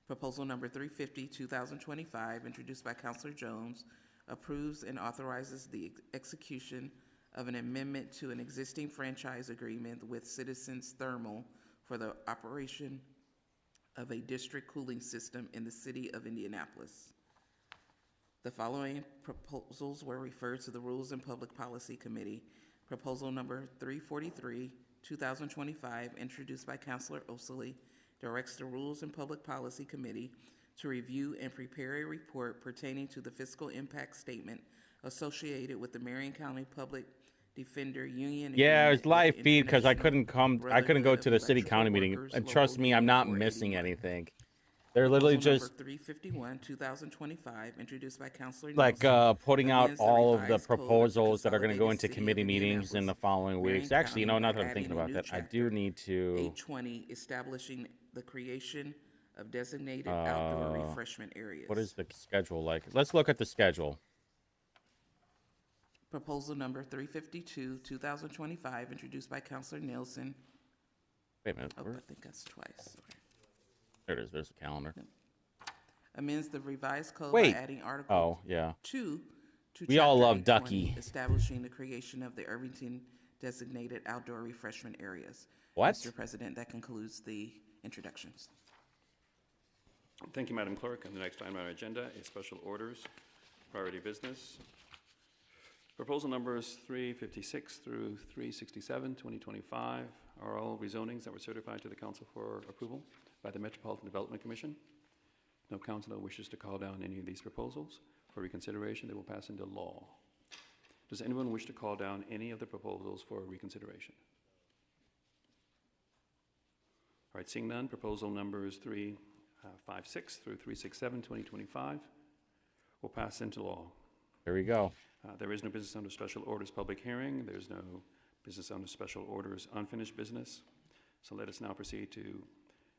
Proposal number 350, 2025, introduced by Councilor Jones, approves and authorizes the execution of an amendment to an existing franchise agreement with Citizens Thermal for the operation of a district cooling system in the city of Indianapolis. The following proposals were referred to the Rules and Public Policy Committee. Proposal number 343, 2025, introduced by Councilor Osili, directs the Rules and Public Policy Committee to review and prepare a report pertaining to the fiscal impact statement associated with the Marion County Public Defender Union. Yeah, it's live feed because I couldn't Brotherhood go to the of city Electrical county meeting. Workers, And trust Local me, I'm not 481. missing anything. They're literally Proposal just number 351, 2025, introduced by Councilor like Nielsen, putting out amends the all of the revised code of proposals that are going to go Consolidated into City committee of meetings in the following Marion weeks. Actually, you know, County now that I'm by thinking adding a about new that, I chapter, do need to. 820, establishing the creation of designated outdoor refreshment areas. What is the schedule like? Let's look at the schedule. Proposal number 352, 2025, introduced by Councilor Nielsen. Wait a minute. Oh, I think that's twice. Sorry. There it is. There's the calendar. Amends the revised code Wait. by adding Article 2 to We all Chapter love 820, Ducky. establishing the creation of the Irvington designated outdoor refreshment areas. What? Mr. President, that concludes the introductions. Thank you, Madam Clerk. And the next item on our agenda is special orders, priority business. Proposal numbers 356 through 367, 2025 are all rezonings that were certified to the Council for approval by the Metropolitan Development Commission. No councilor wishes to call down any of these proposals for reconsideration. They will pass into law. Does anyone wish to call down any of the proposals for reconsideration? All right, seeing none, proposal numbers 356 through 367, 2025 will pass into law. There we go. There is no business under special orders public hearing. There's no business under special orders unfinished business. So let us now proceed to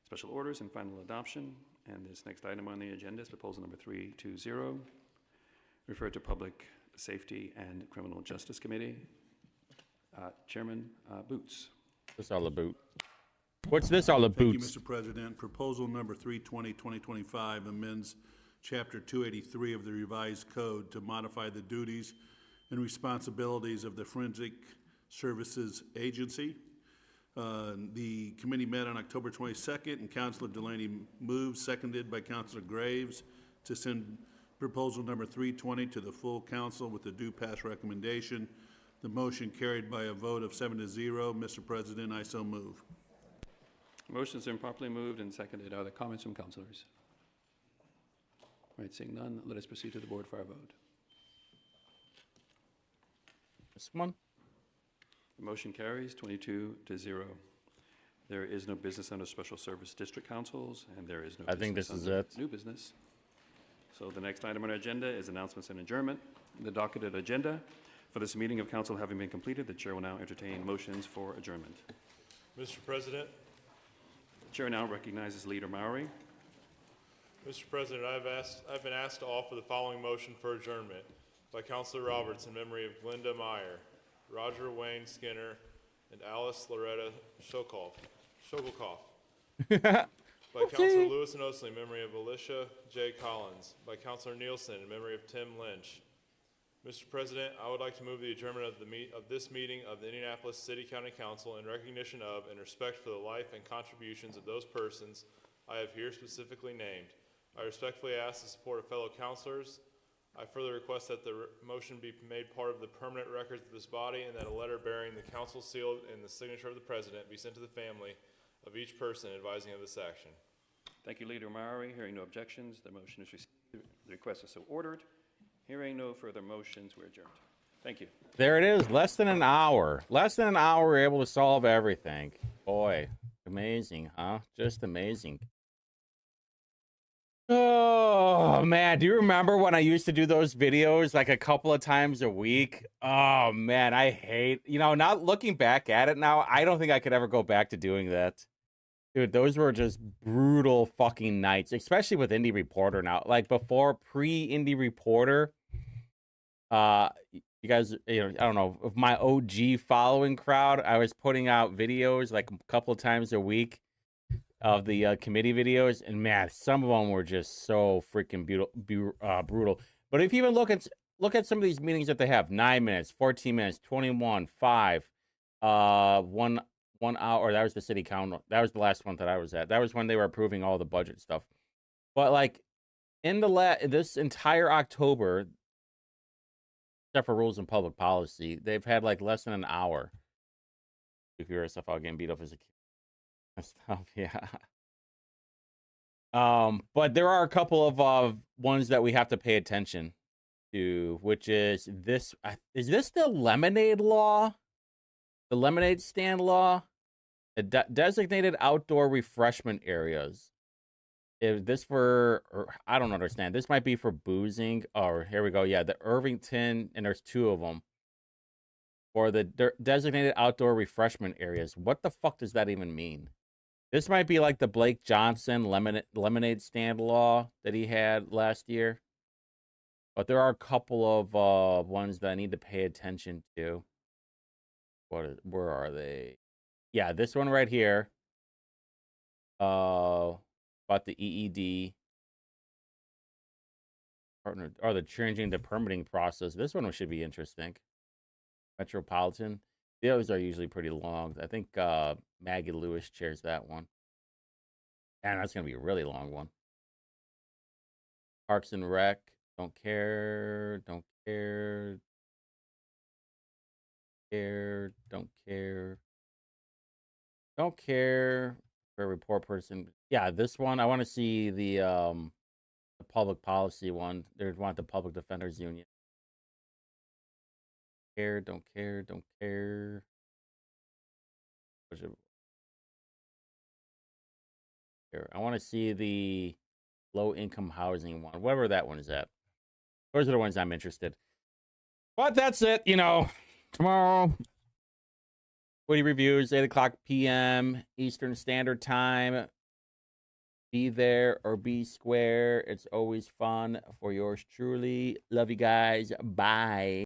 special orders and final adoption. And this next item on the agenda is proposal number 320, referred to Public Safety and Criminal Justice Committee. Chairman Boots. This all the boot. What's this all the Thank boots? you, Mr. President. Proposal number 320-2025 amends Chapter 283 of the revised code to modify the duties and responsibilities of the Forensic Services Agency. The committee met on October 22nd, and Councilor Delaney moved, seconded by Councilor Graves, to send proposal number 320 to the full council with a due pass recommendation. The motion carried by a vote of 7-0. Mr. President, I so move. Motion's been properly moved and seconded. Are there comments from councilors? All right, seeing none, let us proceed to the board for our vote. This one? The motion carries 22-0. There is no business under special service district councils, and there is no I think this is it. New business. So the next item on our agenda is announcements and adjournment. The docketed agenda for this meeting of council having been completed, the chair will now entertain motions for adjournment. Mr. President. The chair now recognizes Leader Mowry. Mr. President, I've been asked to offer the following motion for adjournment by Councilor Roberts in memory of Glenda Meyer, Roger Wayne Skinner, and Alice Loretta Shokoff. By Councilor Lewis and Osley in memory of Alicia J. Collins. By Councilor Nielsen in memory of Tim Lynch. Mr. President, I would like to move the adjournment of this meeting of the Indianapolis City County Council in recognition of and respect for the life and contributions of those persons I have here specifically named. I respectfully ask the support of fellow councilors. I further request that the motion be made part of the permanent records of this body and that a letter bearing the council seal and the signature of the president be sent to the family of each person advising of this action. Thank you, Leader Mowry. Hearing no objections, the motion is received. The request is so ordered. Hearing no further motions, we're adjourned. Thank you. There it is. Less than an hour. Less than an hour, we're able to solve everything. Boy, amazing, huh? Just amazing. Oh, man. Do you remember when I used to do those videos like a couple of times a week? Oh, man, I hate, not looking back at it now, I don't think I could ever go back to doing that. Dude, those were just brutal fucking nights, especially with Indy Reporter now. Like before pre-Indy Reporter, you guys, I don't know, of my OG following crowd, I was putting out videos like a couple of times a week of the committee videos, and man, some of them were just so freaking brutal. But if you even look at some of these meetings that they have, 9 minutes, 14 minutes, 21, 5, 1 hour. That was the city council. That was the last one that I was at. That was when they were approving all the budget stuff. But like in this entire October, except for rules and public policy, they've had like less than an hour. If you're stuff out getting beat up as a kid. Stuff, yeah. But there are a couple of ones that we have to pay attention to, which is this. Is this the lemonade law? The lemonade stand law? Designated outdoor refreshment areas. Is this I don't understand. This might be for boozing. Or here we go. Yeah, the Irvington, and there's 2 of them. For the designated outdoor refreshment areas. What the fuck does that even mean? This might be like the Blake Johnson lemonade stand law that he had last year. But there are a couple of ones that I need to pay attention to. Where are they? Yeah, this one right here. About the EED. Partner, or the changing the permitting process. This one should be interesting. Metropolitan. The others are usually pretty long. I think Maggie Lewis chairs that one. And that's going to be a really long one. Parks and Rec. Don't care. Don't care. Don't care. Don't care. For a report person. Yeah, this one. I want to see the public policy one. They want the Public Defenders Union. Don't care. I want to see the low income housing one, whatever that one is at. Those are the ones I'm interested. But that's it, tomorrow. Woody Reviews, 8:00 p.m. Eastern Standard Time. Be there or be square. It's always fun for yours truly. Love you guys. Bye.